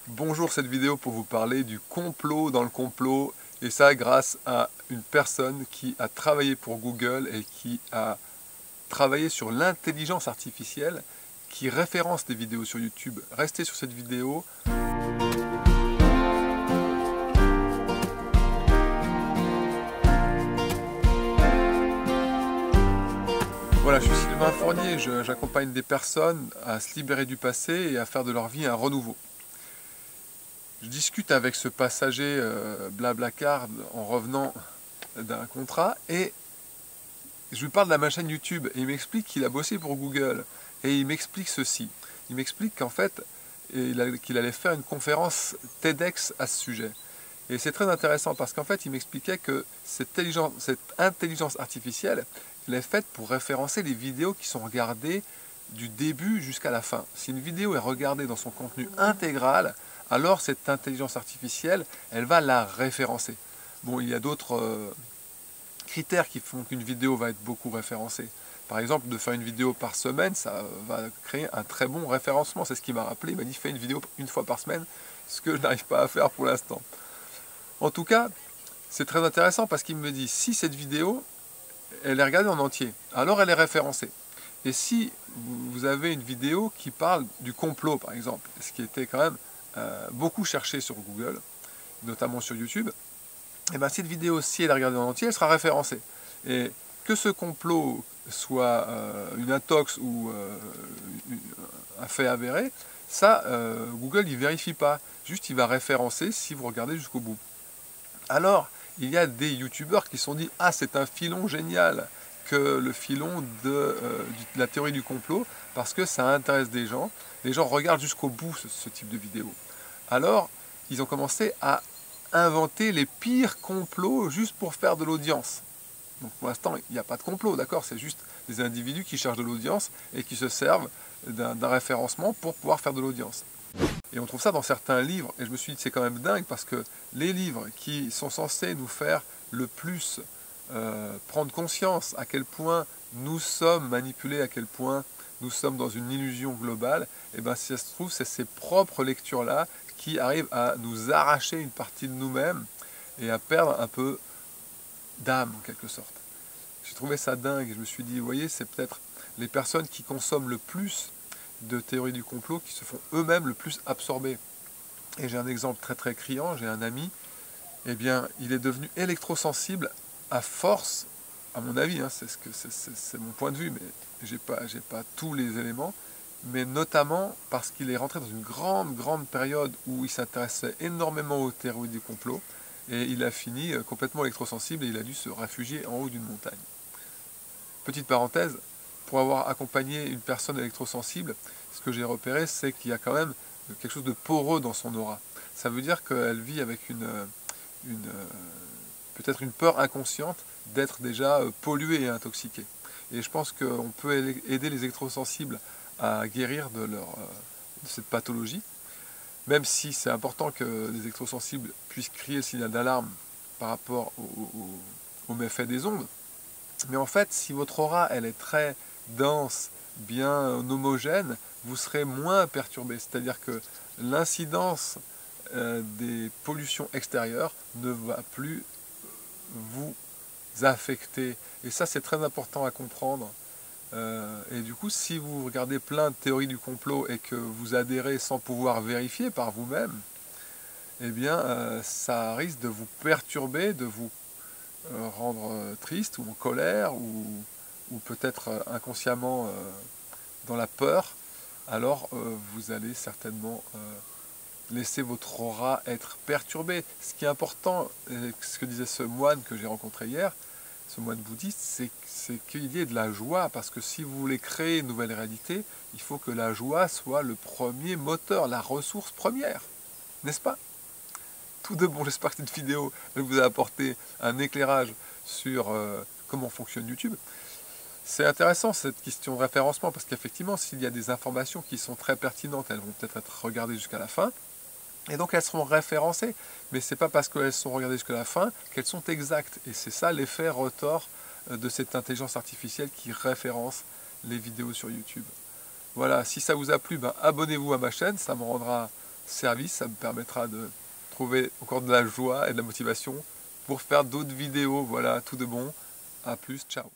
Bonjour, cette vidéo pour vous parler du complot dans le complot, et ça grâce à une personne qui a travaillé pour Google et qui a travaillé sur l'intelligence artificielle qui référence des vidéos sur YouTube. Restez sur cette vidéo. Voilà, je suis Sylvain Fournier, j'accompagne des personnes à se libérer du passé et à faire de leur vie un renouveau. Je discute avec ce passager Blablacar en revenant d'un contrat et je lui parle de ma chaîne YouTube et il m'explique qu'il a bossé pour Google et il m'explique ceci. Il m'explique qu'en fait, qu'il allait faire une conférence TEDx à ce sujet. Et c'est très intéressant parce qu'en fait, il m'expliquait que cette intelligence artificielle, elle est faite pour référencer les vidéos qui sont regardées du début jusqu'à la fin. Si une vidéo est regardée dans son contenu intégral, alors cette intelligence artificielle, elle va la référencer. Bon, il y a d'autres critères qui font qu'une vidéo va être beaucoup référencée. Par exemple, de faire une vidéo par semaine, ça va créer un très bon référencement. C'est ce qu'il m'a rappelé. Il m'a dit fais une vidéo une fois par semaine, ce que je n'arrive pas à faire pour l'instant. En tout cas, c'est très intéressant parce qu'il me dit si cette vidéo, elle est regardée en entier, alors elle est référencée. Et si vous avez une vidéo qui parle du complot, par exemple, ce qui était quand même beaucoup cherché sur Google, notamment sur YouTube, et bien cette vidéo, si elle est regardée en entier, elle sera référencée. Et que ce complot soit une intox ou un fait avéré, ça, Google, il vérifie pas. Juste, il va référencer si vous regardez jusqu'au bout. Alors, il y a des youtubeurs qui se sont dit « Ah, c'est un filon génial que le filon de la théorie du complot, parce que ça intéresse des gens. Les gens regardent jusqu'au bout ce type de vidéo. » Alors, ils ont commencé à inventer les pires complots juste pour faire de l'audience. Donc pour l'instant, il n'y a pas de complot, d'accord? C'est juste des individus qui cherchent de l'audience et qui se servent d'un référencement pour pouvoir faire de l'audience. Et on trouve ça dans certains livres, et je me suis dit c'est quand même dingue parce que les livres qui sont censés nous faire le plus prendre conscience à quel point nous sommes manipulés, à quel point nous sommes dans une illusion globale, et bien si ça se trouve c'est ces propres lectures-là qui arrivent à nous arracher une partie de nous-mêmes et à perdre un peu d'âme en quelque sorte. J'ai trouvé ça dingue, je me suis dit, vous voyez, c'est peut-être les personnes qui consomment le plus de théories du complot qui se font eux-mêmes le plus absorber. Et j'ai un exemple très très criant, j'ai un ami, eh bien, il est devenu électrosensible à force, à mon avis, hein, c'est mon point de vue, mais j'ai pas tous les éléments, mais notamment parce qu'il est rentré dans une grande période où il s'intéressait énormément aux théories du complot, et il a fini complètement électrosensible et il a dû se réfugier en haut d'une montagne. Petite parenthèse, pour avoir accompagné une personne électrosensible, ce que j'ai repéré, c'est qu'il y a quand même quelque chose de poreux dans son aura. Ça veut dire qu'elle vit avec peut-être une peur inconsciente d'être déjà polluée et intoxiquée. Et je pense qu'on peut aider les électrosensibles à guérir de cette pathologie, même si c'est important que les électrosensibles puissent crier le signal d'alarme par rapport aux méfaits des ondes. Mais en fait, si votre aura elle est très dense, bien homogène, vous serez moins perturbé. C'est-à-dire que l'incidence des pollutions extérieures ne va plus vous affecter. Et ça, c'est très important à comprendre. Et du coup, si vous regardez plein de théories du complot et que vous adhérez sans pouvoir vérifier par vous-même, eh bien, ça risque de vous perturber, de vous rendre triste ou en colère ou peut-être inconsciemment dans la peur, alors vous allez certainement laisser votre aura être perturbée. Ce qui est important, ce que disait ce moine que j'ai rencontré hier, ce moine bouddhiste, c'est qu'il y ait de la joie, parce que si vous voulez créer une nouvelle réalité, il faut que la joie soit le premier moteur, la ressource première, n'est-ce pas? Tout de bon, j'espère que cette vidéo elle vous a apporté un éclairage sur comment fonctionne YouTube. C'est intéressant cette question de référencement, parce qu'effectivement, s'il y a des informations qui sont très pertinentes, elles vont peut-être être regardées jusqu'à la fin, et donc elles seront référencées. Mais ce n'est pas parce qu'elles sont regardées jusqu'à la fin qu'elles sont exactes. Et c'est ça l'effet retort de cette intelligence artificielle qui référence les vidéos sur YouTube. Voilà, si ça vous a plu, ben, abonnez-vous à ma chaîne, ça me rendra servi, ça me permettra de trouver encore de la joie et de la motivation pour faire d'autres vidéos. Voilà, tout de bon. À plus, ciao.